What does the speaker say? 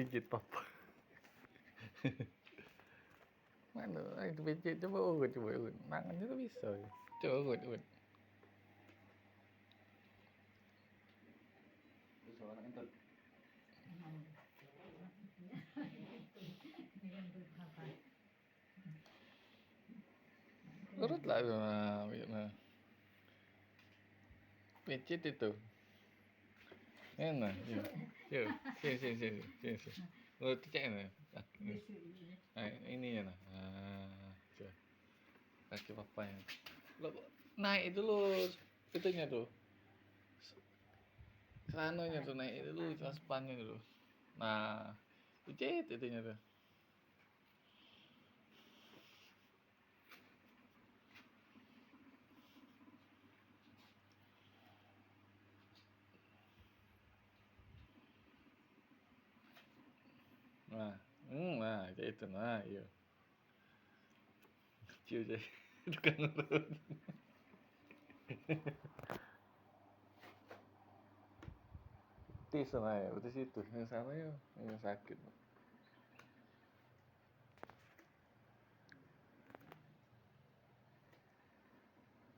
pijit papa. Mana dipijit, coba urut, tangannya tuh bisa ya. Coba urut. Terus orang itu Urut lah tuh, nah. Pijit itu. Enak, yuk, sini. Urut cek nah. Nah, ini ya nah. Coba. Kaki papanya. Loh, naik dulu itunya tuh. Celananya tuh naik dulu, aspannya dulu. Nah, pijit itunya tuh. Nah, kayak itu, nah, iya. Kecil deh, itu kan urut. Betis sama ya, betis itu. Yang sana ya, yang sakit.